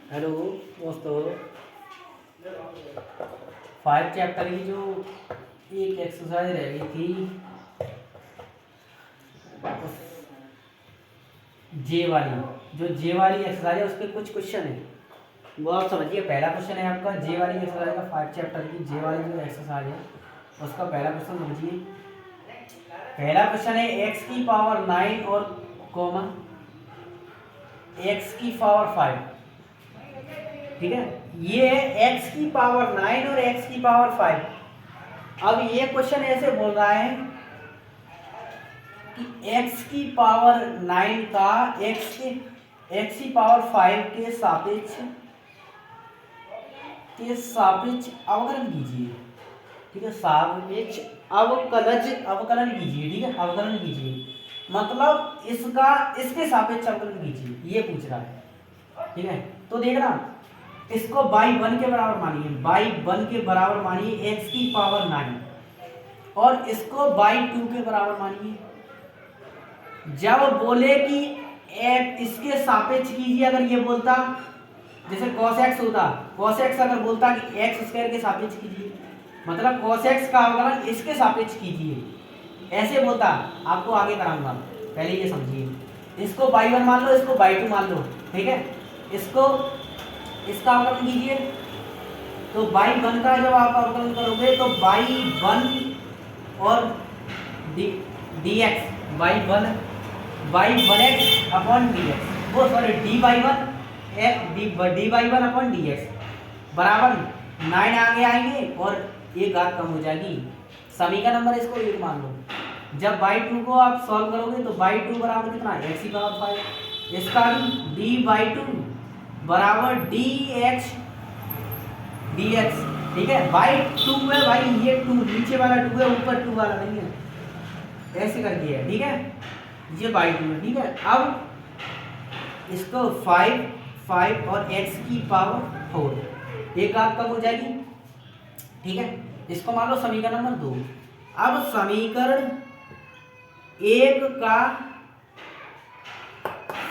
Hello दोस्तों, 5 chapter की जो एक एक्सरसाइज रह गई थी उस जे वाली, जो जे वाली एक्सरसाइज है उसके कुछ क्वेश्चन है वो आप समझिए। पहला क्वेश्चन है आपका जे वाली एक्सरसाइज का, 5 चैप्टर की जे वाली जो एक्सरसाइज है उसका पहला क्वेश्चन समझिए। पहला क्वेश्चन है एक्स की पावर 9 और कॉमा एक्स की पावर 5। ठीक है, ये है एक्स की पावर 9 और एक्स की पावर 5। अब ये क्वेश्चन ऐसे बोल रहा है कि एक्स की पावर 9 का एक्स की पावर 5 के सापेक्ष अवकलन कीजिए। ठीक है, सापेक्ष अवकलन कीजिए। ठीक है, अवकलन कीजिए मतलब इसका इसके सापेक्ष अवकलन कीजिए, ये पूछ रहा है। ठीक है, तो देखना इसको बाई 1 के बराबर मानिए, बाई 1 के बराबर मानिए एक्स की पावर 9 और इसको बाई 2 के बराबर मानिए। जब बोले कि इसके सापेक्ष कीजिए, अगर ये बोलता जैसे cos x होता, cos x अगर बोलता कि एक्स स्क्वायर के सापेक्ष कीजिए, मतलब cos x का अवकलन इसके सापेक्ष कीजिए, ऐसे बोलता। आपको आगे कराऊंगा, पहले ये समझिए। इसको बाई 1 मान लो, इसको बाई 2 मान लो। ठीक है, इसको इसका अवकलन कीजिए, तो बाई 1 का जब आप अवकलन करोगे तो बाई 1 और d x by 1x upon d x, वो sorry d by 1 upon d x बराबर 9 आगे आएंगे और एक घात कम हो जाएगी। सभी का नंबर इसको 1 मान लो। जब बाई 2 को आप सॉल्व करोगे तो बाई 2 बराबर कितना है, एक्स की पावर 5। इसका भी डी बाई 2 बराबर डी एक्स। ठीक है, बाई 2 है भाई, ये 2 नीचे वाला 2 है, ऊपर 2 वाला नहीं है, ऐसे करके है। ठीक है, ये बाई 2 है। ठीक है, अब इसको 5 और x की पावर 4, एक घात कम हो जाएगी। ठीक है, इसको मान लो समीकरण नंबर 2। अब समीकरण 1 का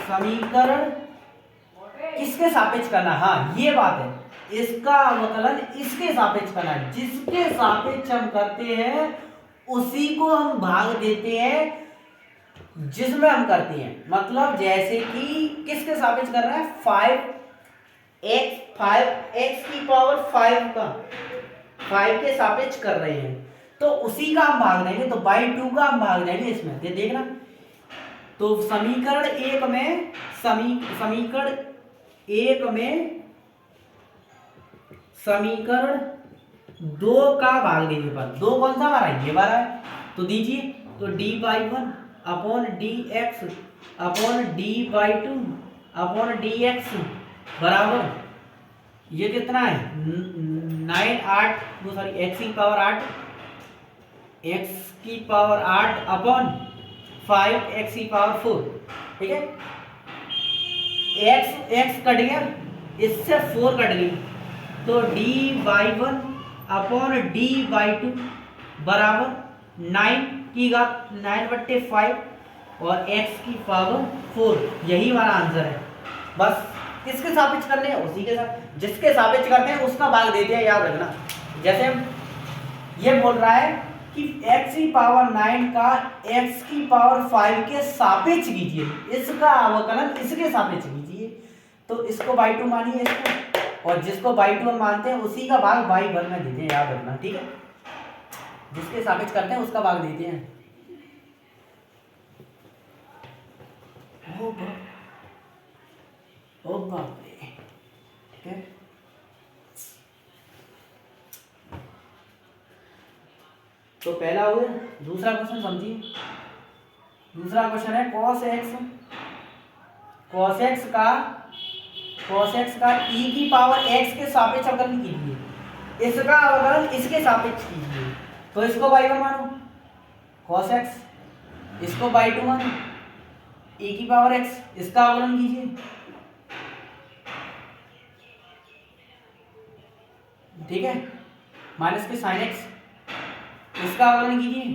समीकरण किसके सापेक्ष करना, हाँ ये बात है, इसका अवकलन इसके सापेक्ष करना है। जिसके सापेक्ष हम करते हैं उसी को हम भाग देते हैं जिसमें हम करते हैं। मतलब जैसे कि किसके सापेक्ष कर रहे हैं, 5x की पावर 5 का 5 के सापेक्ष कर रहे हैं, तो उसी का हम भाग देंगे, तो बाई 2 का हम भाग देंगे इसमें। देखना, तो समीकरण 1 में समीकरण 2 का भाग दीजिए पर 2 कौन सा हमारा, ये वाला है, तो दीजिए। तो d by 1 upon d x upon D by 2 upon d x बराबर ये कितना है, 9 एक्स की पावर 8 अपॉन 5 एक्स की पावर 4। ठीक है, एक्स कट गया, इससे 4 कट गई, तो d by 1 upon D by 2 बराबर 9 की घात 9/5 और x की पावर 4। यही हमारा आंसर है। बस किसके सापेक्ष करने हैं, उसी के साथ, जिसके सापेक्ष करते हैं उसका भाग देते हैं, याद रखना। जैसे ये बोल रहा है कि x की पावर 9 का x की पावर 5 के सापेक्ष कीजिए, इसका अवकलन इसके सापेक्ष कीजिए, तो इसको बाई 2 मानिए इसको, और जिसको बाई 2 हम मानते हैं उसी का भाग बाई 1 में देते हैं, याद रखना। ठीक है, जिसके सापेक्ष करते हैं उसका भाग देते हैं। ओ बाप रे। ठीक है, तो पहला हो गया। दूसरा क्वेश्चन समझिए। दूसरा क्वेश्चन है cos x का e की पावर x के सापेक्ष अवकलन कीजिए, इसका अवकलन इसके सापेक्ष कीजिए। तो इसको बाई 1 मानो cos x, इसको बाई 2 मानो e की पावर x, इसका अवकलन कीजिए। ठीक है, माइनस के साइन x, इसका अवकलन कीजिए।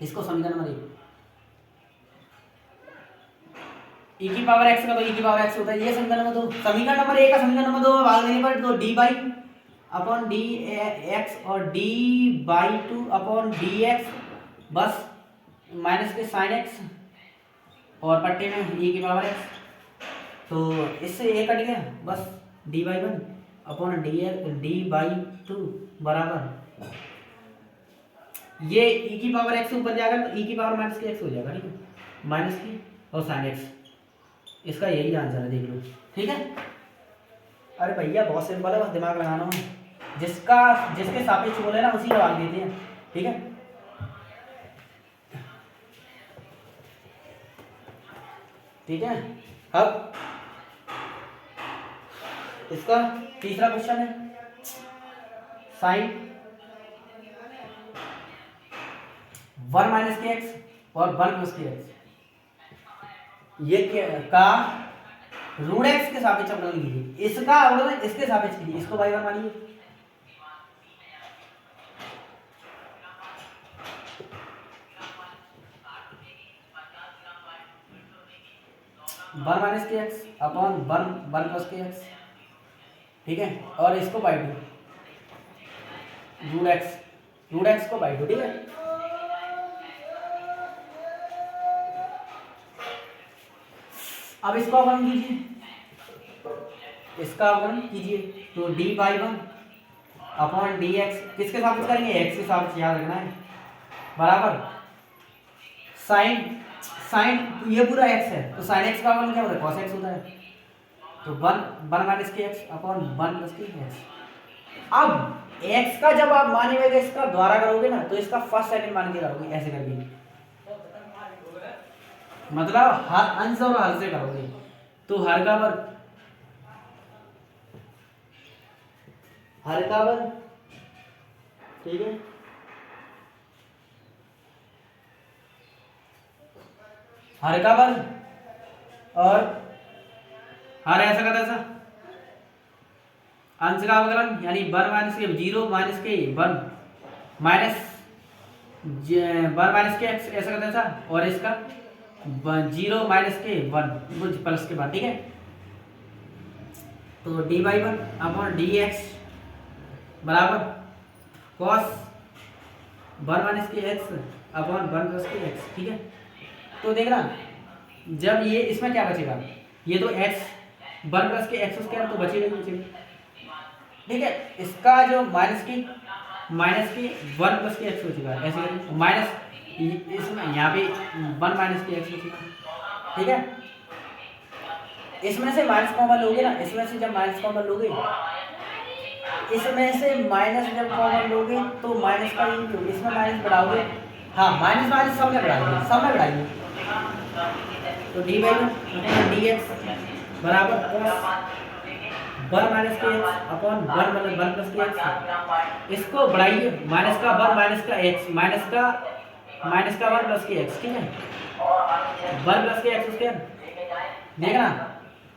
इसको समीकरण नंबर 1 e की पावर x का तो e की पावर x होता है। ये समीकरण नंबर 2। समीकरण नंबर 1 का समीकरण नंबर 2 में भाग देने पर तो d by upon d x और d by 2 upon d x बस माइनस के साइन एक्स और पट्टे में e की पावर x। तो इससे a कट गया बस d by 1 upon D by 2 बराबर ये e की पावर x ऊपर जाएगा तो e की पावर माइनस के x हो जाएगा, ठीक है, माइनस की और साइन x। इसका यही आंसर है, देख लो, ठीक है। अरे भैया बहुत सिंपल है, बस दिमाग लगाना है, जिसके सापेक्ष बोले ना उसी का भाग देते हैं, ठीक है। ठीक है, अब इसका तीसरा क्वेश्चन है साइन 1 माइनस के एक्स और 1 प्लस के एक्स ये का रूट एक्स के सापेक्ष अवकलन कीजिए। इसका अवकलन इसके सापेक्ष कीजिए, इसको बाई 1 मानिए, one minus k x upon one plus के एक्स, ठीक है, और इसको बाई 2 रूट एक्स को बाई 2, ठीक है। अब इसको अवकलन कीजिए, इसका अवकलन कीजिए तो d by 1 upon d x किसके सापेक्ष करेंगे, एक्स के सापेक्ष, याद रखना है, बराबर साइन ये पूरा एक्स है तो साइन एक्स का अवकलन क्या होता है, कॉस एक्स होता है। तो one minus k x upon 1 plus के एक्स। अब एक्स का जब आप मानेंगे इसका द्वारा करोगे ना तो इसका फर्स्ट सेकंड मान के करोगे, ऐसे करके, मतलब हर अंश और हर से करोगे तो हर का वर्ग ठीक है, हर का वर्ग और हर ऐसा का तैसा अंश का अवकलन यानी 1 माइनस के 0 माइनस के 1 माइनस 1 माइनस के एक्स ऐसा का तैसा और इसका 0 माइनस के 1 प्लस के बाद, ठीक है। तो d by 1 upon d x बराबर कॉस 1 minus k x upon 1 plus के एक्स, ठीक है। तो देखना जब ये इसमें क्या बचेगा, ये तो एक्स 1 प्लस के एक्स स्क्वायर तो बचेगा ही बचेगा, ठीक है। इसका जो माइनस के 1 प्लस के एक्स बचेगा, ऐसे करेंगे माइनस इसमें यहाँ पे 1 माइनस के एक्स बचेगा, ठीक है। इसमें से माइनस कॉमन लोगे ना, इसमें से जब माइनस कॉमन लोगे, इसमें से माइनस जब कॉमन लोगे तो माइनस का ये लोगे, इसमें माइनस बढ़ाओगे, हाँ माइनस सब में बढ़ाइए तो डी बाई 1 डी एक्स बराबर 1 minus k x upon 1 plus के एक्स। इसको बढ़ाइए, माइनस का 1 माइनस का एक्स माइनस का 1 प्लस के एक्स, ठीक है, 1 प्लस के एक्स स्क्वायर। देखना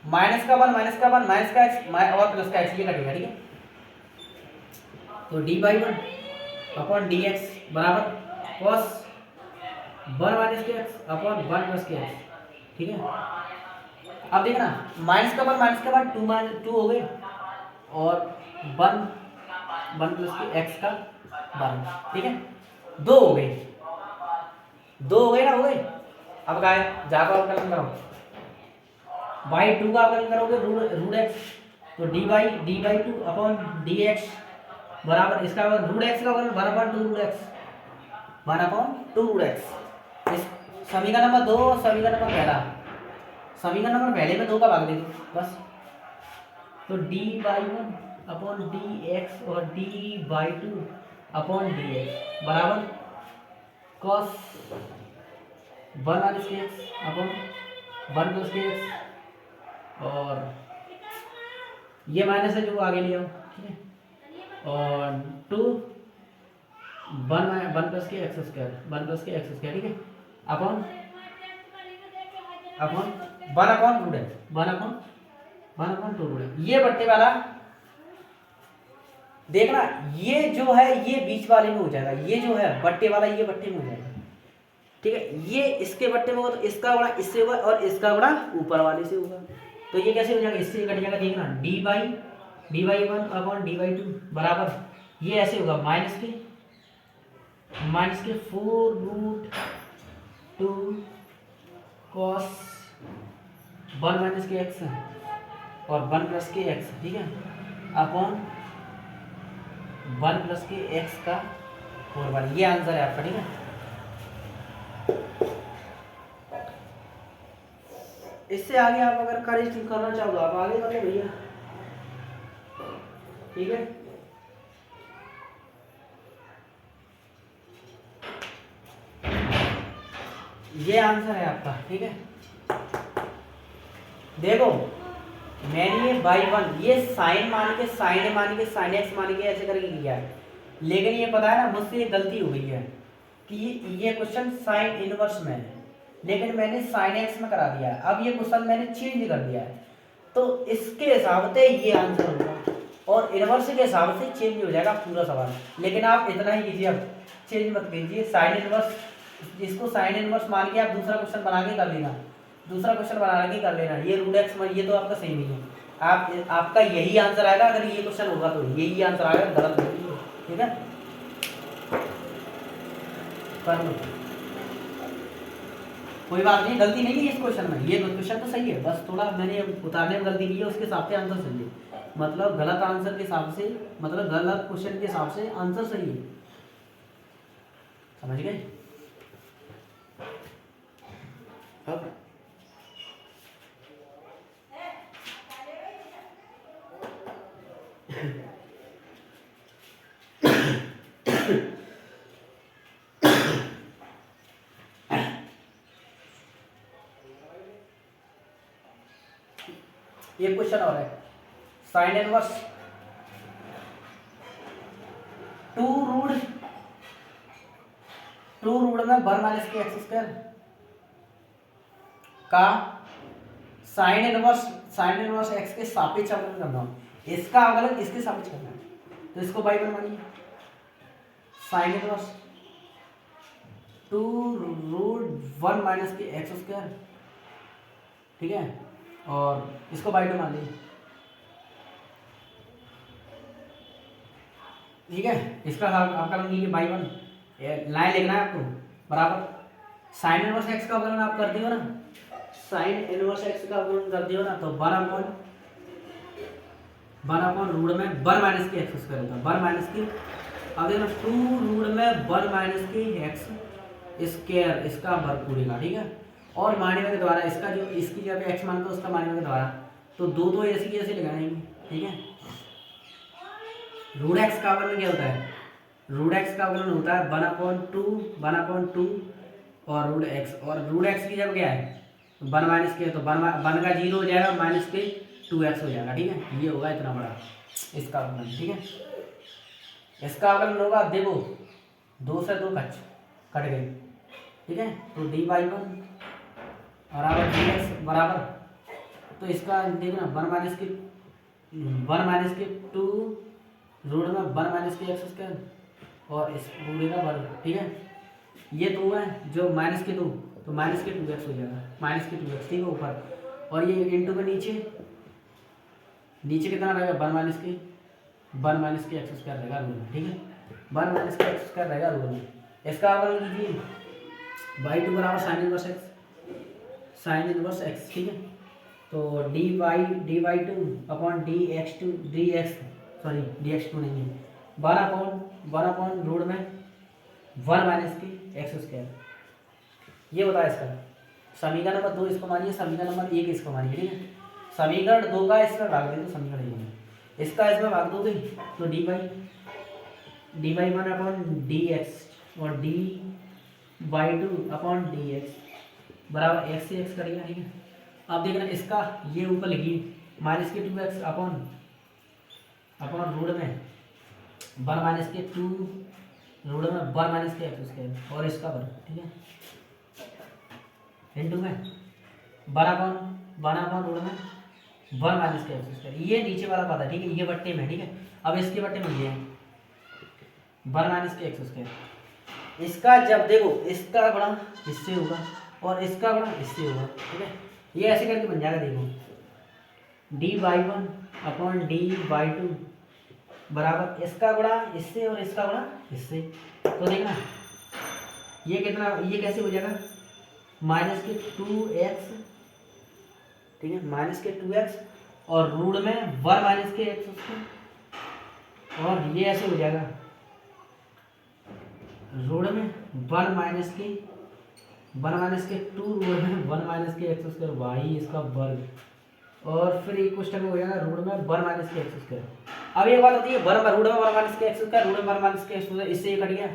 माइनस का 1 माइनस का 1 माइनस का एक्स और प्लस का एक्स ये कटेगा, ठीक है। तो d by 1 upon d x बराबर कॉस 1 minus k x upon 1 plus के एक्स, ठीक है। अब देखना माइनस का 1 2 हो गए और 1 प्लस के एक्स का 1, ठीक है, 2 हो गए ना, हो गए। अब क्या है, जाकर अवकलन करो, बाई 2 का अवकलन करोगे रूट एक्स तो d by 2 upon d x बराबर इसका रूट एक्स का अवकलन 1/2 रूट एक्स 1/2 रूट एक्स। इस समीकरण नंबर 2 और समीकरण नंबर पहला, समीकरण नंबर पहले में 2 का भाग दे दो बस। तो d by 1 upon d x और d by 2 upon d x बराबर कॉस 1 minus k x upon 1 plus के एक्स और ये माइनस है जो आगे ले आओ, ठीक है, और 1 प्लस के एक्स स्क्वायर, ठीक है, upon 1/2 root x 1/2 root x. ये बट्टे वाला देखना, ये जो है ये बीच वाले में हो जाएगा, ये जो है बट्टे वाला ये बट्टे में हो जाएगा, ठीक है। ये इसके बट्टे में होगा तो इसका गुणा इससे होगा और इसका गुणा ऊपर वाले से होगा। तो ये कैसे हो जाएगा, इससे कट जाएगा, देखना dy1 अपॉन dy2 बराबर, ये ऐसे होगा माइनस के 4√2 cos 1 माइनस के x और 1 प्लस के x, ठीक है, अपॉन 1 प्लस के x का 4 ये आंसर है आपका, ठीक है। इससे आगे आप अगर कार्य करना चाहो तो आप आगे करें भैया, ठीक है। ये आंसर है आपका, ठीक है। देखो मैंने ये y1 ये साइन मान के साइन x मान के ऐसे करके किया है, लेकिन ये पता है ना मुझसे ये गलती हो गई है कि ये क्वेश्चन साइन इनवर्स में है, लेकिन मैंने साइन एक्स में करा दिया है। अब ये क्वेश्चन मैंने चेंज कर दिया है, तो इसके हिसाब से ये आंसर होगा और इनवर्स के हिसाब से चेंज हो जाएगा पूरा सवाल। लेकिन आप इतना ही कीजिए, अब चेंज मत कीजिए। साइन इनवर्स, इसको साइन इनवर्स मान के आप दूसरा क्वेश्चन बना के कर लेना, ये रूट एक्स में, ये तो आपका सही नहीं है। आपका यही आंसर आएगा, अगर ये क्वेश्चन होगा तो यही आंसर आएगा, गलत नहीं है, ठीक है। कर लो, कोई बात नहीं, गलती नहीं है इस क्वेश्चन में, ये क्वेश्चन तो सही है, बस थोड़ा मैंने उतारने में गलती की है, उसके हिसाब से आंसर सही है। मतलब गलत आंसर के हिसाब से, मतलब गलत क्वेश्चन के हिसाब से आंसर सही है, समझ गए। अब ये क्वेश्चन और है, साइन इनवर्स 2 रूट में 1 माइनस के एक्स स्क्वायर का साइन इनवर्स एक्स के सापेक्ष अवकलन करना हो, इसका अवकलन इसके सापेक्ष करना है, तो इसको बाई वन मानिए। Sign inverse 2 root 1 minus k x square, ठीक है, और इसको बाई टू मान लीजिए, ठीक है। इसका आपका लीजिए बाई वन, लाइन लिखना है आपको, बराबर साइन इनवर्स एक्स का अवकलन आप कर दियो ना, साइन इनवर्स एक्स का अवकलन कर दियो ना, तो 1 अपॉन रूट में 1 माइनस के एक्स स्क्वायर होता है, 1 माइनस के, अब देखना 2 रूट में 1 माइनस के एक्स स्क्वायर, इसका वर्ग पूरे का, ठीक है, और माध्यम के द्वारा इसका जो इसकी जगह एक्स मान तो उसका माध्यम के द्वारा, तो दो ऐसे की ऐसे लगाएंगे, ठीक है। रूट एक्स का अवकलन क्या होता है, रूट एक्स का अवकलन होता है 1/2 और रूट एक्स, और रूट एक्स की जब क्या है 1 माइनस के, तो 1 का 0 हो जाएगा, माइनस के 2x हो जाएगा, ठीक है। ये होगा इतना बड़ा इसका अवकलन, ठीक है। इसका अवकलन होगा, देखो 2 से 2 कट गए, ठीक है, तो dy1 बराबर dx बराबर, तो इसका देखना 1 माइनस के 2 रूट में 1 माइनस के एक्स स्क्वायर और इस पूरे का वर्ग, ठीक है। ये 2 है जो माइनस के 2, तो माइनस के 2x हो जाएगा, माइनस के 2x, ठीक है, ऊपर, और ये इंटू के नीचे कितना रहेगा 1 माइनस के एक्स स्क्वायर रहेगा रूट में, ठीक है, 1 माइनस के एक्स स्क्वायर रहेगा रूट में। इसका अवकलन लीजिए बाई टू बराबर साइन इनवर्स एक्स, ठीक है, तो dy2 अपॉन dx2 नहीं है, 1 अपॉन रूट में 1 माइनस के एक्स स्क्वायर, ये होता है इसका समीकरण नंबर 2, इसको मानिए, समीकरण नंबर 1 इसको मानिए, ठीक है। समीकरण 2 का इसमें भाग दे तो समीकरण 1 है, इसका इसमें भाग दोगे तो dy1 अपॉन dx और dy2 अपॉन dx बराबर x से x करेगा, ठीक है। अब देखना इसका ये ऊपर लिखिए माइनस के 2x अपॉन रूट में 1 माइनस के 2 रूट में 1 माइनस के एक्स स्क्वायर और इसका वर्ग, ठीक है, इंटू में 1 अपॉन रूट में 1 माइनस के एक्स स्क्वायर, ये नीचे वाला पता है, ठीक है, ये बट्टे में, ठीक है। अब इसके बट्टे में ये 1 माइनस के एक्स स्क्वायर, इसका जब देखो इसका गुणा इससे होगा और इसका गुणा इससे होगा, ठीक है। ये ऐसे करके बन जाएगा, देखो dy1 अपॉन dy2 बराबर इसका गुणा इससे और इसका गुणा इससे। तो देखना ये कितना, ये कैसे हो जाएगा माइनस के 2x, ठीक है, माइनस के 2x और रूट में 1 माइनस के x उसको, और ये ऐसे हो जाएगा रूट में 1 माइनस के 2 रूट में 1 minus k x square Y इसका वर्ग, और फिर एक क्वेश्चन में हो जाएगा रूट में 1 माइनस के एक्स स्क्वायर। अब एक बात होती है रूट में 1 minus k x square, root में 1 माइनस के एक्स स्क्वायर, इससे ये कट गया,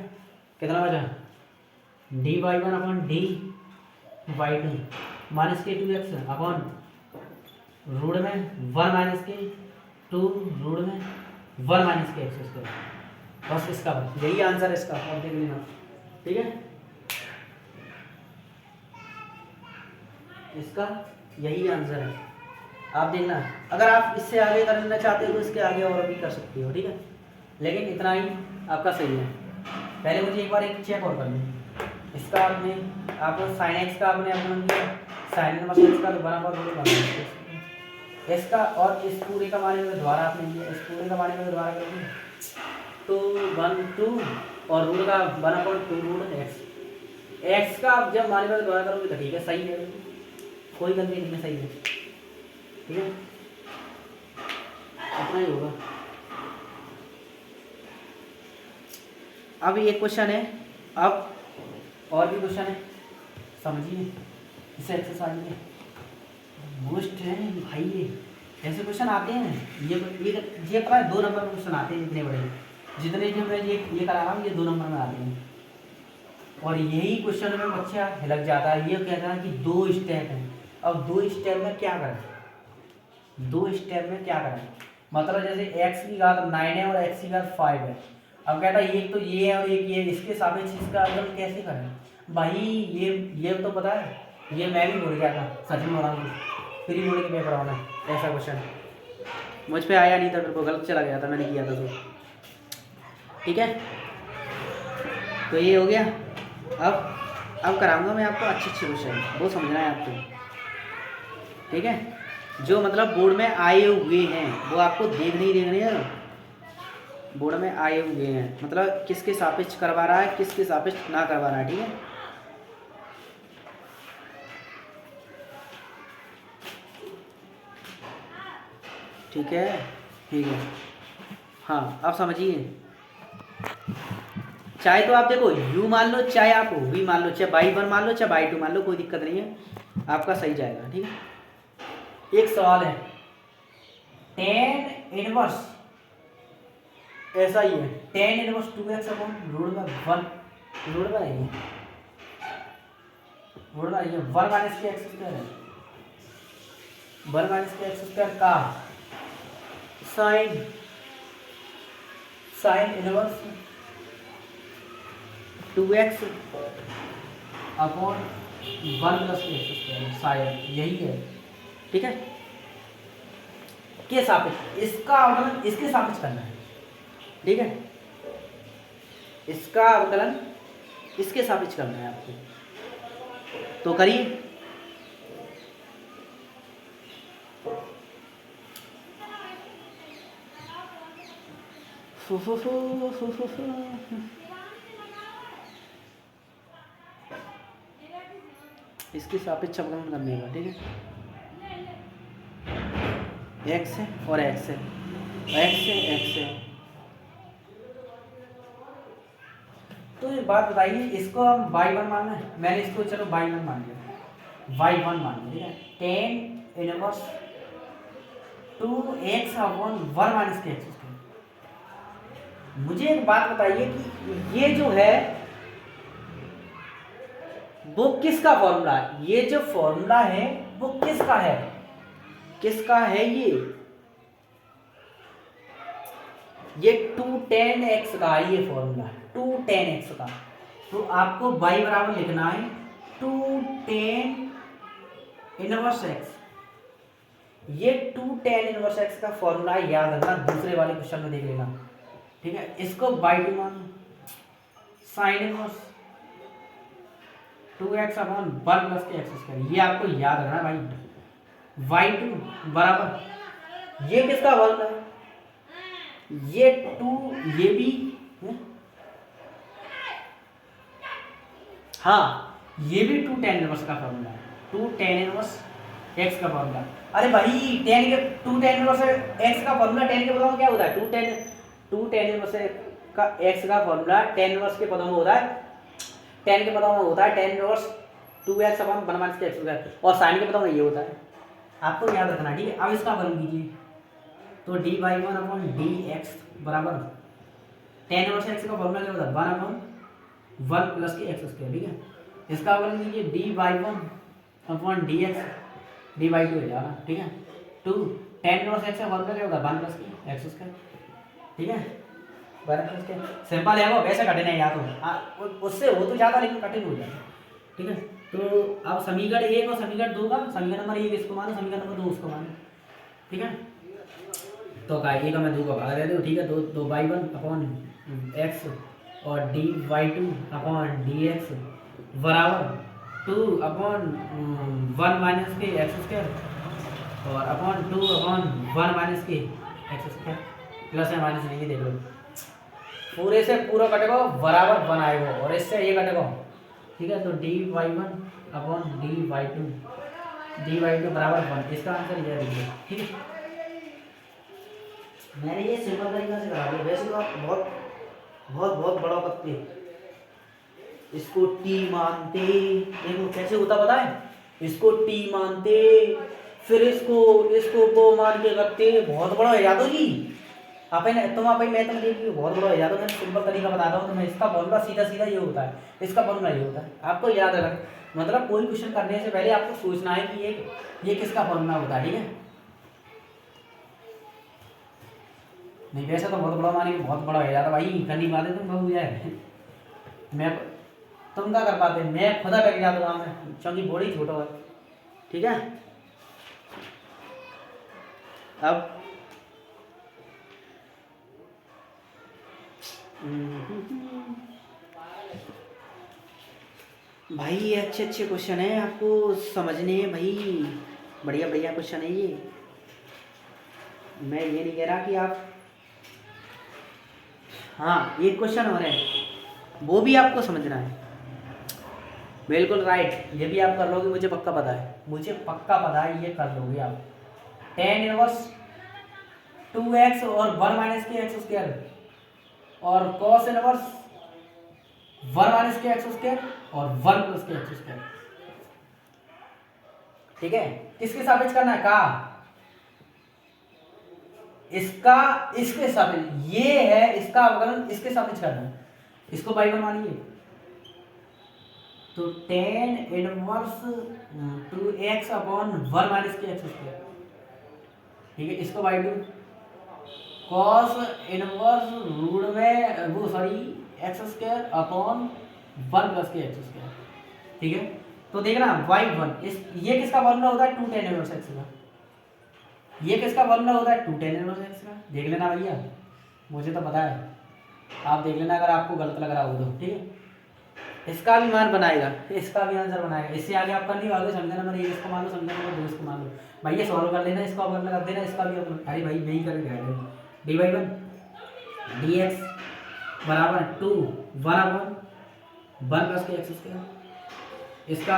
कितना बचा dy1 अपॉन dy2 माइनस के 2x अपॉन रूट में 1 माइनस के 2 रूट में 1 माइनस के एक्स स्क्वायर। बस इसका यही आंसर है इसका, अब देख लेना, ठीक है, इसका यही आंसर है। आप देखना अगर आप इससे आगे करना चाहते हो तो इसके आगे और भी कर सकते हो, ठीक है, लेकिन इतना ही आपका सही है। पहले मुझे एक बार एक चेक और कर लें, इसका आपने आपको साइन एक्स का आपने अवकलन किया, साइन इनवर्स एक्स का दोबारा पर रूट बना इसका, और इस पूरे का माने में दोबारा आपने लिया, इस पूरे का माने में दोबारा करोगे तो 1 2 और रूट का 1/2 रूट एक्स का आप जब माने में दोबारा करोगे तो ठीक है, सही है, कोई गलती नहीं है, सही है, ठीक है, इतना ही होगा। अब ये क्वेश्चन है, अब और भी क्वेश्चन है, समझिए इसे एक्सरसाइज में मोस्ट है भाई, ये ऐसे क्वेश्चन आते हैं, ये पता है 2 नंबर में क्वेश्चन आते हैं, इतने बड़े जितने जो मैं ये करा रहा हूँ ये 2 नंबर में आते हैं, और यही क्वेश्चन में बच्चा हिलक जाता है, ये कहता है कि 2 स्टेप हैं। अब 2 स्टेप में क्या करें, 2 स्टेप में क्या करें, मतलब जैसे x की घात 9 है और x की घात 5 है। अब कहता है एक तो ये है और एक ये, इसके सापेक्ष इसका अवकलन कैसे करें भाई, ये तो पता है, ये मैं भी भूल गया था, सच में बता दूँ, फ्री बोर्ड के पेपर होना ऐसा क्वेश्चन मुझ पे आया नहीं था, मेरे को गलत चला गया था, मैंने किया था तो, ठीक है। तो ये हो गया। अब कराऊंगा मैं आपको अच्छे क्वेश्चन, वो समझना है आपको, ठीक है, जो मतलब बोर्ड में आए हुए हैं वो आपको देखने हैं, बोर्ड में आए हुए हैं मतलब किसके सापेक्ष करवा रहा है, किसके सापेक्ष ना करवा रहा है, ठीक है। ठीक है, ठीक है, हाँ अब समझिए, चाहे तो आप देखो u मान लो, चाहे आप v मान लो, चाहे y1 मान लो, चाहे y2 मान लो, कोई दिक्कत नहीं है, आपका सही जाएगा, ठीक है। एक सवाल है tan इनवर्स, ऐसा ही है tan inverse 2x upon root में 1 रूट में नहीं है, रूट में नहीं है 1 माइनस के एक्स स्क्वायर है, 1 माइनस के एक्स स्क्वायर का sine inverse 2x upon 1 plus के एक्स स्क्वायर, शायद यही है, ठीक है, के सापेक्ष इसका अवकलन इसके सापेक्ष करना है, ठीक है, इसका अवकलन इसके सापेक्ष करना है आपको, तो करिए। इसके सापेक्ष अवकलन करने का, ठीक है, x है और x है, x है x है, तो ये बात बताइए, इसको हम y1 मानना है, मैंने इसको चलो y1 मान लिया, y1 मान लिया, ठीक है, tan inverse 2x upon 1 minus k x. मुझे एक बात बताइए कि ये जो है वो किसका फॉर्मूला है, ये जो फॉर्मूला है वो किसका है, किसका है ये 2 tan x का ये फॉर्मूला है, 2 tan x का, तो आपको y बराबर लिखना है 2 tan इनवर्स x, ये 2 tan इनवर्स x का फॉर्मूला है, याद रखना, दूसरे वाले क्वेश्चन में देख लेना, ठीक है। इसको y2 मान, sine inverse 2x upon 1 plus के एक्स स्क्वायर, ये आपको याद रखना भाई। y2 बराबर, ये किसका वर्ग है, ये 2, ये भी है? हाँ, ये भी 2 tan इनवर्स का फॉर्मूला है, 2 tan इनवर्स x का फॉर्मूला। अरे भाई tan के 2 tan इनवर्स x का फॉर्मूला tan के पदों में क्या होता है, 2 tan इनवर्स का x का फॉर्मूला tan इनवर्स के पदों में होता है, tan के पदों में होता है tan inverse 2x upon 1 minus k x square, और sin के पदों में ये होता है, आपको याद रखना, ठीक है। अब इसका फलन कीजिए, तो dy1 अपॉन dx बराबर tan इनवर्स x का फॉर्मूला क्या होता है, 1 अपॉन 1 प्लस के एक्स स्क्वायर, ठीक है। इसका फलन कीजिए dy1 अपॉन dx dy2 हो जाएगा, ठीक है। 2 tan इनवर्स x का फॉर्मूला क्या होता है, 1 प्लस के एक्स स्क्वायर, ठीक है। 1 प्लस के सिंपल है वो, वैसे कठिन है या तो उससे हो तो ज़्यादा, लेकिन कठिन हो जाएगा, ठीक है। तो अब समीकरण 1 और समीकरण 2 का, समीकरण नंबर 1 इसको मानो, समीकरण नंबर 2 उसको मानो, ठीक है। तो का 1 का मैं 2 को भाग देता हूँ, ठीक है। तो y1 अपॉन एक्स और dy2 अपॉन dx बराबर 2 upon 1 minus k x square और upon 2 upon 1 minus k x square, plus या माइनस नहीं देख लो, पूरे से पूरा कटेगा बराबर 1 आएगा, और इससे ये कटेगा, ठीक है। तो dy1 अपॉन dy2 बराबर 1, इसका आंसर ये है, ठीक है। मैंने ये सिंपल तरीके से करा दिया, वैसे तो आप बहुत बहुत बहुत बड़ा करते, इसको टी मानते, देखो कैसे होता पता है, इसको टी मानते, फिर इसको वो मान के करते, बहुत बड़ा है यादव जी। मैं तुम देखिए बहुत बड़ा है यादव, मैं सिंपल तरीका बताता हूँ तुम्हें। इसका फॉर्मूला सीधा सीधा ये होता है, इसका फॉर्मूला ये होता है, आपको याद रख, मतलब कोई क्वेश्चन करने से पहले आपको सोचना है कि ये किसका फॉर्मूला होता है, ठीक है। नहीं वैसे तो बहुत बड़ा मानी, बहुत बड़ा है यार भाई, करनी बातें तुम बहुत जाए, मैं तुम क्या कर पाते, मैं खुदा बैठ जाता हूँ मैं, क्योंकि बॉडी छोटा है, ठीक है। अब भाई अच्छे अच्छे क्वेश्चन है, आपको समझने हैं भाई, बढ़िया बढ़िया क्वेश्चन है ये, मैं ये नहीं कह रहा कि आप, हाँ एक क्वेश्चन और है, वो भी आपको समझना है, बिल्कुल राइट, ये भी आप कर लोगे, मुझे पक्का पता है, मुझे पक्का पता है ये कर लोगे आप। tan इनवर्स 2x और 1 माइनस के एक्स स्क्वायर और cos inverse 1 minus k x square और 1 प्लस के एक्स स्क्वायर, ठीक है। किसके सापेक्ष करना है, का इसका इसके सापेक्ष, ये है इसका अवकलन, इसके सापेक्ष करना है, इसको y1 मानिए, तो tan inverse 2x upon 1 minus k x square, ठीक है। इसको y2 cos इनवर्स रूट में वो sorry x square upon 1 plus के एक्स स्क्वायर, ठीक है। तो देखना y1 ये किसका फॉर्मूला होता है, 2 tan इनवर्स x का, ये किसका फॉर्मूला होता है, 2 tan इनवर्स x का, देख लेना भैया, मुझे तो पता है, आप देख लेना अगर आपको गलत लग रहा हो तो, ठीक है। इसका भी मान बनाएगा, इसका भी आंसर बनाएगा, इससे आगे आप करनी होगी, समीकरण नंबर 1 इसको मान लो, समीकरण नंबर 2 इसको मान लो, भैया सॉल्व कर लेना, इसको अवकलन कर देना, इसका भी अरे भाई नहीं करेंगे, dy1 dx बराबर 2 1 अपॉन 1 प्लस के एक्स स्क्वायर, इसका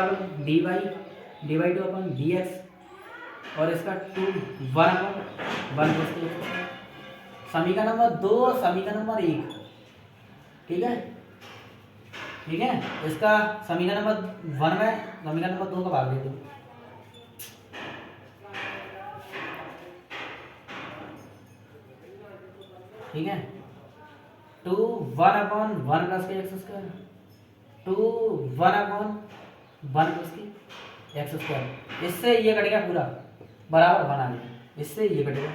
dy2 अपॉन dx और इसका 2 1 अपॉन 1 प्लस के एक्स स्क्वायर, समीकरण नंबर 2 और समीकरण नंबर 1, ठीक है, ठीक है। इसका समीकरण नंबर 1 में समीकरण नंबर 2 का भाग देते हैं, ठीक है। 2 1 अपॉन 1 प्लस के एक्स स्क्वायर, 2 1 अपॉन 1 प्लस के एक्स स्क्वायर, इससे ये कटेगा पूरा बराबर 1 आ गया, इससे ये कटेगा,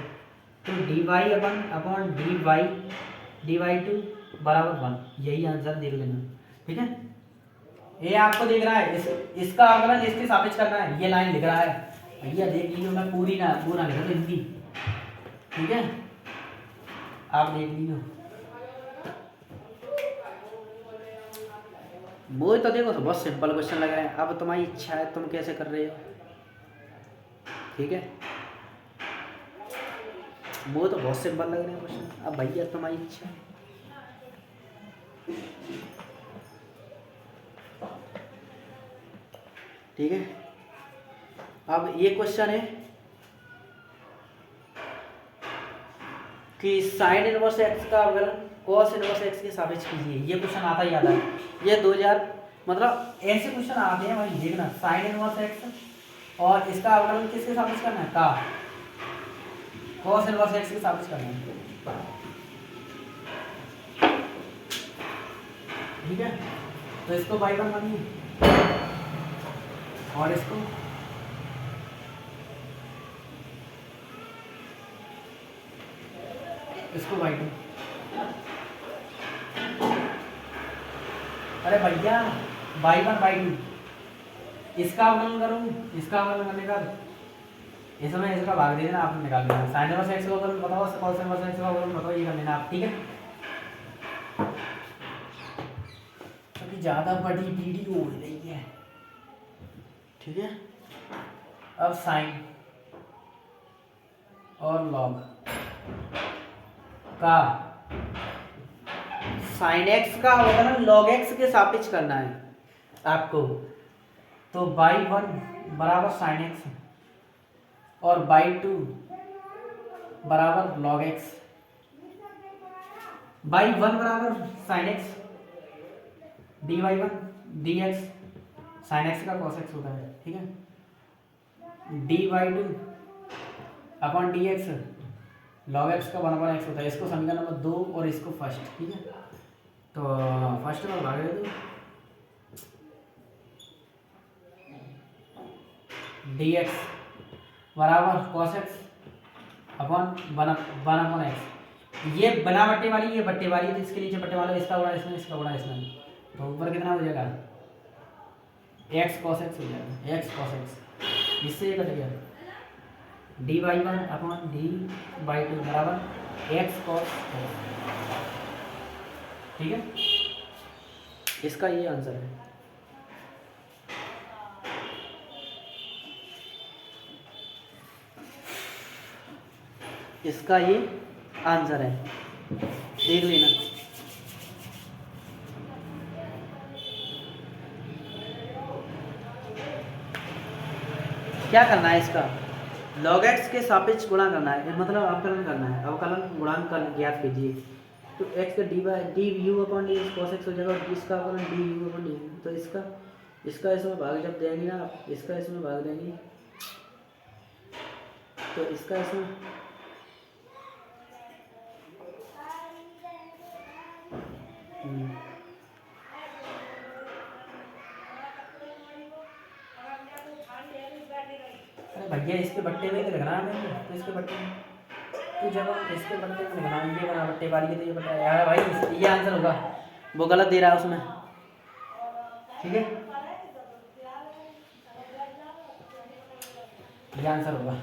तो dy अपॉन dy2 बराबर 1, यही आंसर देख लेना, ठीक है। ये आपको देख रहा है, इसका अवकलन इसके सापेक्ष करना है, ये लाइन लिख रहा है भैया, देख लीजिए, मैं पूरा लिख रहा हूँ हिंदी, ठीक है, आप देख लीजिए। वो तो देखो, तो बहुत सिंपल क्वेश्चन लग रहे हैं। अब तुम्हारी इच्छा है तुम कैसे कर रहे हो, ठीक है। वो तो बहुत सिंपल लग रहे हैं क्वेश्चन, अब भैया तुम्हारी इच्छा। ठीक है, अब ये क्वेश्चन है कि साइन इनवर्स एक्स का अवकलन कॉस इनवर्स एक्स के सापेक्ष कीजिए। ये क्वेश्चन आता ही आता है, ये 2000 मतलब ऐसे क्वेश्चन आते हैं भाई, देखना साइन इनवर्स एक्स और इसका अवकलन किसके सापेक्ष करना है, का कॉस इनवर्स एक्स के सापेक्ष करना है, ठीक है। तो इसको बाई वन मानिए और इसको बाई टू। अरे भैया बाई वन बाई टू, इसका अवकलन करूँ, इसका अवकलन करने का इसमें इसका भाग दे देना, आप निकाल लेना। साइन इनवर्स एक्स का अवकलन बताओ, कॉस इनवर्स एक्स का अवकलन बताओ, ये कर लेना आप, ठीक है। क्योंकि ज़्यादा बड़ी वीडियो हो रही है, ठीक है। अब साइन और लॉग का साइन एक्स का अवकलन लॉग एक्स के सापेक्ष करना है आपको। तो बाई वन बराबर साइन एक्स और बाई टू बराबर लॉग एक्स। बाई वन बराबर sine x D by one D x, sine x का कॉस एक्स होता है, ठीक है। D y two upon d x log x का 1/x होता है। इसको समीकरण नंबर 2 और इसको फर्स्ट, ठीक है। तो फर्स्ट में भाग दे दो, डी एक्स बराबर कॉस एक्स अपॉन 1/x। ये बना बट्टे वाली, ये बट्टे वाली, तो इसके नीचे बट्टे वाला, इसका बड़ा इसमें, इसका बड़ा इसमें, तो ऊपर कितना हो जाएगा, एक्स कॉस एक्स हो जाएगा, एक्स कॉस एक्स। इससे ये कट गया, D by one upon D y to बराबर एक्स कॉस एक्स, ठीक है। इसका ये आंसर है। इसका ये आंसर है, देख लेना। क्या करना है, इसका log x के सापेक्ष गुणा करना है, मतलब अवकलन करना है। अवकलन गुणांक का ज्ञात कीजिए। तो x का D you upon D cos x हो जाएगा और इसका अवकलन डी यू अपॉन डी। तो इसका इसमें भाग जब देंगे ना आप, इसका इसमें भाग देंगे तो इसका इसमें अरे भैया इसके बट्टे में तो लगना है, तो इसके बट्टे में तो जब इसके बट्टे में लगना, ये बना बट्टे वाली है, तो ये बट्टा यार भाई ये आंसर होगा, वो गलत दे रहा है उसमें, ठीक है। ये आंसर होगा,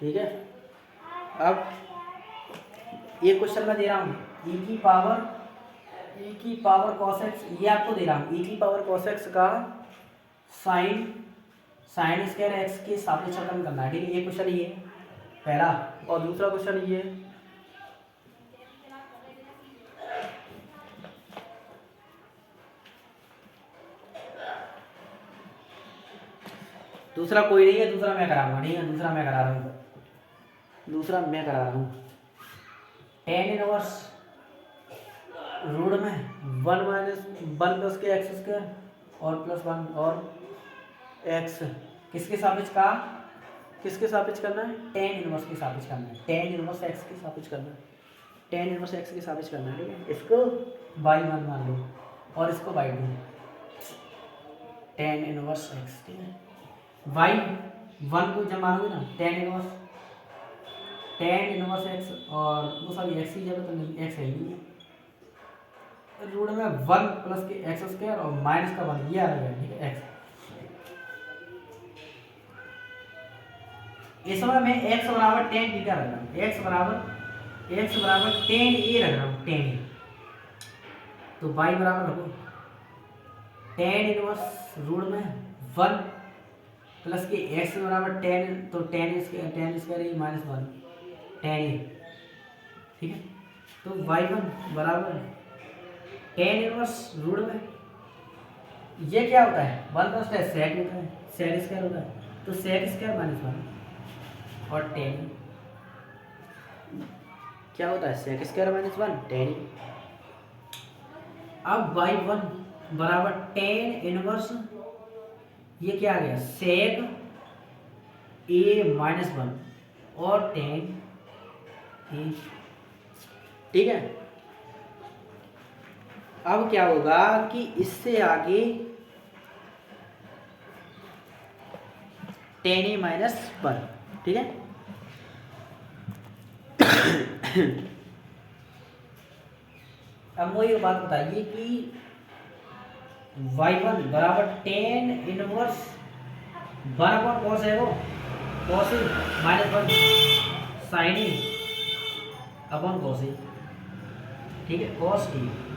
ठीक है। अब ये क्वेश्चन मैं दे रहा हूँ, e की पावर cos x, ये आपको दे रहा हूँ। e की पावर cos x का साइन स्क्वायर x के सापेक्ष अवकलन करना है, ठीक है। ये क्वेश्चन ये पहला, और दूसरा क्वेश्चन ये दूसरा कोई नहीं है, दूसरा मैं कराऊंगा, ठीक है। दूसरा मैं करा रहा हूँ tan इनवर्स रूट में 1 माइनस 1 प्लस के एक्स स्क्वायर और प्लस 1 और एक्स किसके सापेक्ष का, किसके सापेक्ष करना है, tan इनवर्स के सापेक्ष करना है, tan इनवर्स एक्स के सापेक्ष करना है, tan इनवर्स एक्स के सापेक्ष करना है, ठीक है। इसको बाई 1 मान लो और इसको बाई 2, tan इनवर्स एक्स, ठीक है। बाई 1 को जब मारोगे ना, tan इनवर्स एक्स और वो सॉरी एक्स की जगह तो नहीं, एक्स है ही नहीं, रूट में 1 प्लस के एक्स स्क्वायर और माइनस का 1, ये आ गया, ठीक है, एक्स। इसमें मैं x बराबर टेन थीटा रख रहा हूँ, x बराबर टेन ए रख रहा हूँ, टेन ए। तो y बराबर रखो टेन इनवर्स रूट में 1 प्लस के x बराबर टेन, तो टेन स्क्वायर माइनस 1 टेन ए, ठीक है। तो y1 बराबर टेन इनवर्स रूट में ये क्या होता है 1 प्लस सेक होता है, सेक स्क्वायर होता है, तो सेक स्क्वायर माइनस 1 और टेन क्या होता है सेक स्क्वायर माइनस 1 टेन। अब y1 बराबर टेन इनवर्स ये क्या आ गया सेक ए माइनस 1 और टेन ए, ठीक है। अब क्या होगा कि इससे आगे टेन ए माइनस 1, ठीक है। अब मुझे एक बात बताइए कि y1 बराबर टेन इनवर्स 1 अपॉन कॉस है वो cos A minus 1 sign A upon cos A, ठीक है, कॉस ए,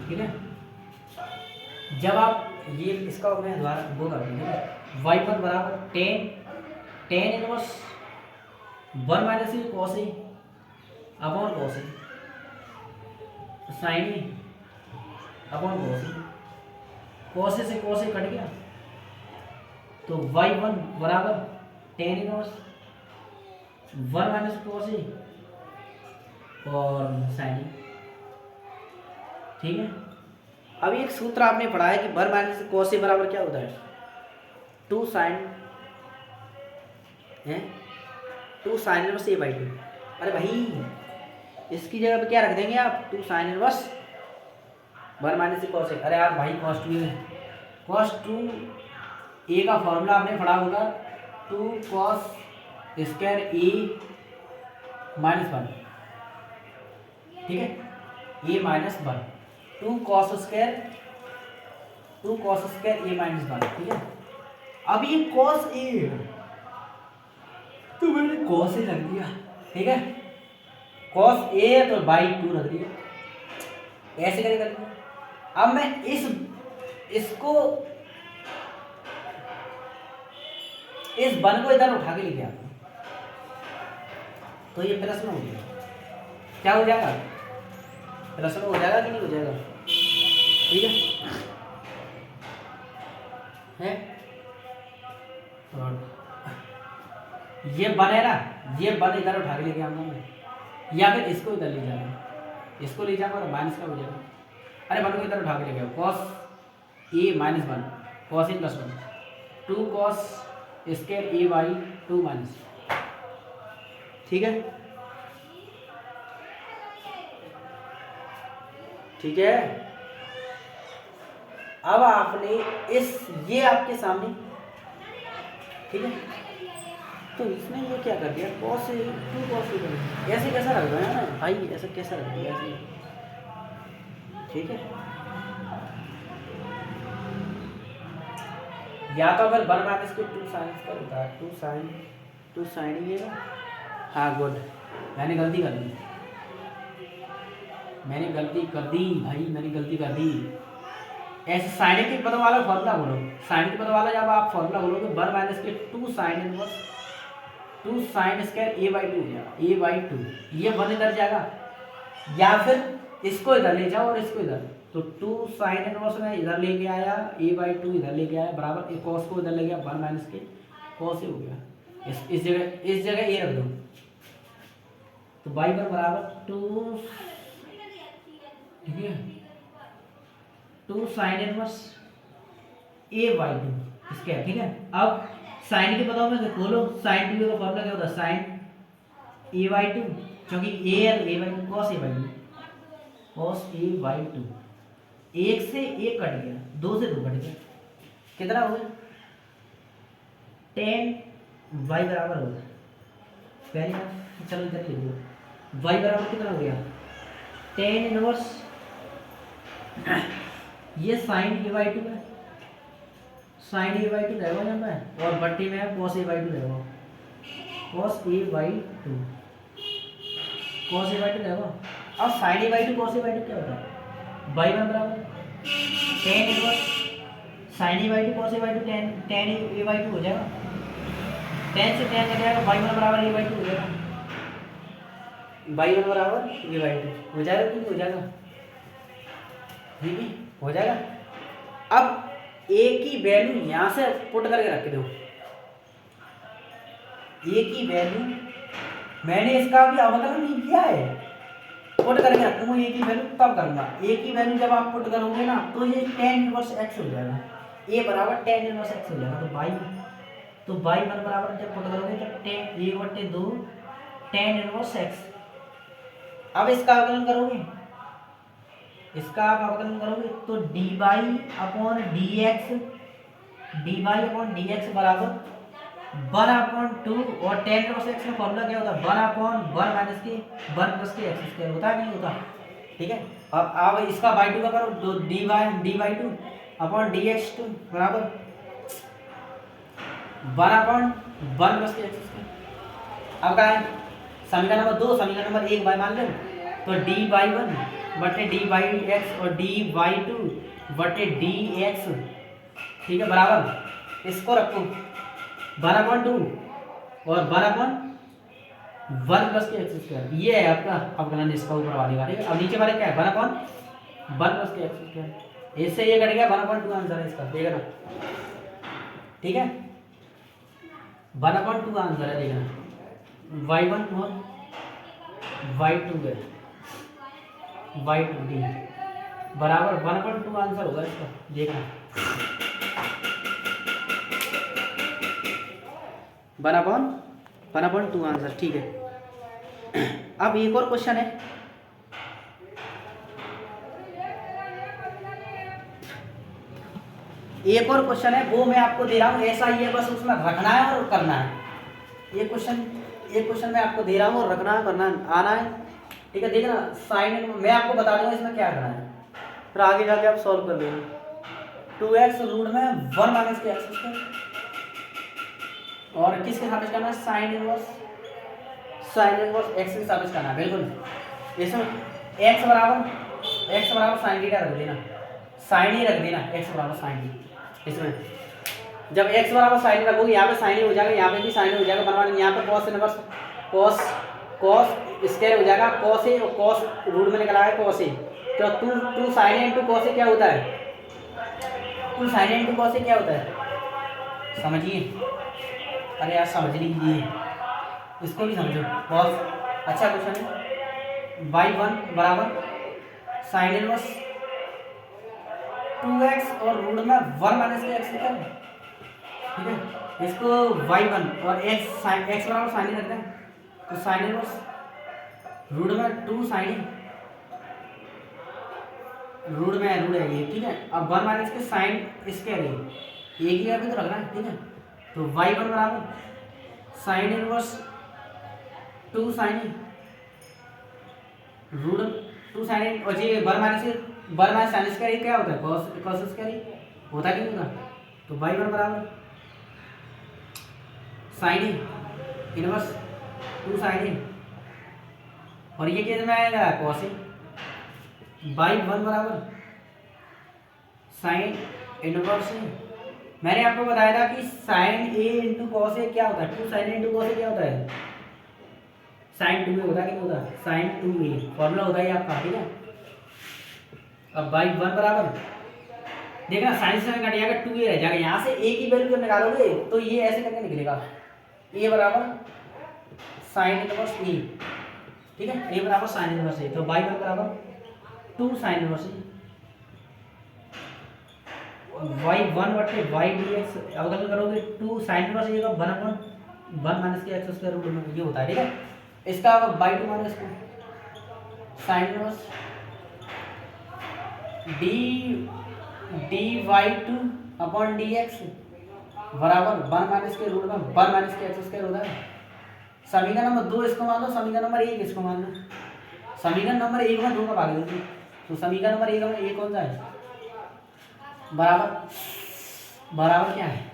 ठीक है। जब आप ये इसका मैं दोबारा वो कर दूँ, y1 बराबर tan inverse 1 minus A cos A upon cos A sign A upon cos A, cos A से कॉस ए कट गया, तो y1 बराबर tan inverse 1 minus cos A और साइन ए, ठीक है। अब एक सूत्र आपने पढ़ा है कि 1 माइनस कॉस ए बराबर क्या होता है 2 साइन इनवर्स ए बाई 2। अरे भाई इसकी जगह पे क्या रख देंगे आप 2 sine inverse 1 minus cos A. अरे यार भाई कॉस 2 ए का फॉर्मूला आपने पढ़ा होगा 2 कॉस स्क्वायर ए माइनस 1, ठीक है, ए माइनस 1 2 कॉस स्क्वायर ए माइनस 1, ठीक है। अब ये कॉस ए तो मैंने कॉस ए रख दिया, ठीक है, कॉस ए तो बाई 2 रख दिया, ऐसे करके कर दिया। अब मैं इसको इस 1 को इधर उठा के लेके आता हूँ, तो ये प्रश्न हो गया, क्या हो जाएगा प्रश्न हो जाएगा कि नहीं हो जाएगा, ठीक है। और ये 1 है ना, ये 1 इधर उठा के लेके आऊंगा मैं, या फिर इसको इधर ले जाऊंगा, इसको ले जाऊंगा तो माइनस का हो जाएगा। अरे 1 को इधर उठा के लेके आओ, cos A minus 1 cos A plus 1 2 cos square A by 2 minus, ठीक है, ठीक है। अब आपने ये आपके सामने, ठीक है, तो इसने ये क्या कर दिया कॉस ए 2 कॉस ए, ऐसे कैसा रख रहा है ना भाई, ऐसा कैसा रख दिया ऐसे, ठीक है। या तो अगर 1 माइनस के 2 साइन का होता है 2 साइन ये ना, हाँ गुड, मैंने गलती कर दी भाई, मैंने गलती कर दी। ऐसे साइन के पद वाला फॉर्मूला बोलो, साइन के पद वाला जब आप फॉर्मूला बोलोगे 1 माइनस के 2 sign inverse 2 sine square A by 2 हो जाएगा, ए बाई 2 ये 1 इधर जाएगा, या फिर इसको इधर ले जाओ और इसको इधर, तो 2 साइन इनवर्स में इधर लेके आया, ए बाई 2 इधर लेके आया, बराबर कॉस को इधर ले गया, 1 माइनस के कॉस ए हो गया, इस जगह ए रख दो, तो y पर बराबर 2, ठीक है, 2 साइन इनवर्स ए बाई 2 इसके, ठीक है। अब साइन के पदों में खोलो, साइन 2 का फॉर्मूला क्या होता है साइन ए बाई 2, क्योंकि ए और A by 2 cos A by 2, cos A by 2, 1 से 1 कट गया, 2 से 2 कट गया, कितना हो गया 10 y बराबर हो गया, पहले चलो इधर लिख दो, y बराबर कितना हो गया 10 इनवर्स ये साइन ए बाई 2 है, साइन ए बाई 2 रहेगा यहाँ पे, और बट्टी में कॉस ए बाई 2 रहेगा, cos A by two, cos A by two क्या होगा। अब sine a by two cos A by two क्या होता है, बाई वन बराबर tan inverse sine a by two cos A by two, tan a by two हो जाएगा, tan से टेन कट जाएगा, बाई वन बराबर ए बाई टू हो जाएगा, बाई वन बराबर ए बाई टू हो जाएगा, क्योंकि हो जाएगा, ठीक है हो जाएगा। अब ए की वैल्यू यहाँ से पुट करके रख दो, ए की वैल्यू मैंने इसका भी अवकलन नहीं किया है, पुट करके रखूंगा ए की वैल्यू तब करूंगा। ए की वैल्यू जब आप पुट करोगे ना तो ये टेन इनवर्स एक्स हो जाएगा, ए बराबर टेन इनवर्स एक्स हो जाएगा। तो बाई वन बराबर जब पुट करोगे तो टेन ए बटे दो टेन इनवर्स एक्स। अब इसका अवकलन करोगे, इसका आप अवकलन करोगे तो d by upon d x बराबर वन अपॉन टू, और टेन इनवर्स एक्स में फॉर्मूला क्या होता है, वन अपॉन वन माइनस के वन प्लस के एक्स स्क्वायर होता है, नहीं होता, ठीक है। अब आप इसका बाई टू का करो तो d y two upon d x two बराबर वन अपॉन वन प्लस के एक्स स्क्वायर। अब क्या है समीकरण नंबर दो, समीकरण नंबर एक बाई मान लो तो डी बाई वन बटे डी बाई एक्स और डी बाई टू बटे डी एक्स, ठीक है बराबर इसको रखो वन अपॉन टू और वन अपॉन वन प्लस के एक्स स्क्वायर, ये है आपका अवकलन इसका ऊपर वाले का, ठीक है। अब नीचे वाले क्या है वन अपॉन वन प्लस के एक्स स्क्वायर, इससे ये कट गया वन अपॉन टू आंसर है इसका, देखना ठीक है, वन अपॉन टू आंसर है, देखना वाई वन और वाई टू है, वाई टू डी बराबर वन अपॉन टू आंसर होगा इसका, देखना वन अपॉन टू आंसर, ठीक है। अब एक और क्वेश्चन है, एक और क्वेश्चन है वो मैं आपको दे रहा हूँ, ऐसा ही है बस उसमें रखना है और करना है। एक क्वेश्चन मैं आपको दे रहा हूँ और रखना है करना आना है, ठीक है। देखना साइन मैं आपको बता दूंगा इसमें क्या करना है, फिर आगे जाके आप सॉल्व कर लेना। 2x रूट में 1 माइनस के एक्स स्क्वायर और किसके सापेक्ष करना है, साइन इनवर्स एक्स के सापेक्ष करना है, बिल्कुल। इसमें x बराबर साइन थीटा रख देना, साइन ही रख देना, x बराबर साइन ही। इसमें जब x बराबर साइन रखोगे यहाँ पे साइन ही हो जाएगा, यहाँ पे भी साइन हो जाएगा, बनवा यहाँ पे कॉस इनवर्स कॉस स्क्वायर हो जाएगा, कॉस ए और कॉस रूट में निकला है कॉस ए, तो two sine A into cos A क्या होता है, two sine A into cos A क्या होता है, समझिए, अरे यार समझ लीजिए इसको भी समझो, बहुत अच्छा क्वेश्चन है। बाई वन बराबर साइन इनवर्स 2x और रूट में 1 माइनस के एक्स लिखा है, ठीक है। इसको वाई वन और एक्स बराबर साइन ही रखते हैं, तो साइन इनवर्स रूट में 2 साइन रूट में है ये, ठीक है। अब 1 माइनस के साइन इसके है एक ही अभी तो रखना है, ठीक है। तो वाई वन बराबर sine inverse 2 sine root 2 sine और ये 1 माइनस साइन स्क्वायर क्या होता है, कॉस स्क्वायर होता है कि नहीं होता, तो वाई वन बराबर साइन इनवर्स 2 साइन और ये केस में आएगा कॉस बाई वन बराबर साइन इनवर्स। मैंने आपको बताया था कि sign A into cos A क्या होता है, 2 sign A into cos A क्या होता है, साइन 2 ए होता है कि नहीं होता, साइन 2 ए फॉर्मूला होता है आपका, ठीक है। अब बाई वन बराबर देखना साइन से कट जाएगा 2 ए रह जाएगा, यहाँ से ए की वैल्यू जब निकालोगे तो ये ऐसे करके निकलेगा, ए बराबर साइन इनवर्स ए, ठीक है, ए बराबर साइन इनवर्स ए, तो बाई वन बराबर 2 साइन इनवर्स ए वाई वन बटे वाई डी एक्स, अवकलन करोगे 2 साइन इनवर्स ए का 1 minus k x square root में ये होता है, ठीक है। इसका y two minus sine inverse d y two upon d x बराबर 1 माइनस के रूट में 1 माइनस के एक्स स्क्वायर होता है। समीकरण नंबर 2 इसको मान लो, समीकरण नंबर 1 इसको मान लो, समीकरण नंबर 1 में 2 का भाग दो, तो समीकरण नंबर 1 में ए कौन सा है, बराबर क्या है,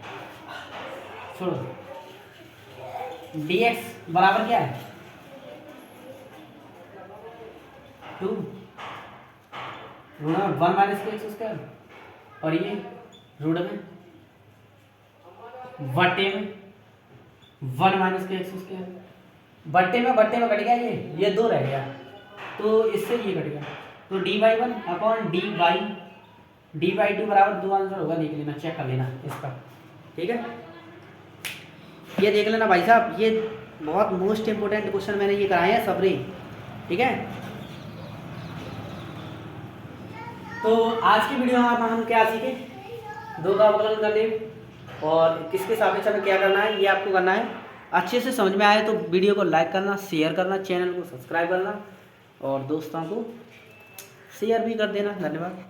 छोड़ो dx बराबर क्या है 2 ऋण में 1 माइनस के एक्स स्क्वायर, और ये ऋण में बट्टे में 1 माइनस के एक्स स्क्वायर, बट्टे में कट गया, ये 2 रह गया, तो इससे ये कट गया, तो dy1 अपॉन dy2 बराबर 2 आंसर होगा, देख लेना, चेक कर लेना इसका, ठीक है। ये देख लेना भाई साहब, ये बहुत मोस्ट इंपोर्टेंट क्वेश्चन मैंने ये कराए हैं सबरे, ठीक है। तो आज की वीडियो में हम क्या सीखे, 2 का अवकलन कर ले और किसके सापेक्ष में क्या करना है, ये आपको करना है। अच्छे से समझ में आए तो वीडियो को लाइक करना, शेयर करना, चैनल को सब्सक्राइब करना और दोस्तों को शेयर भी कर देना। धन्यवाद।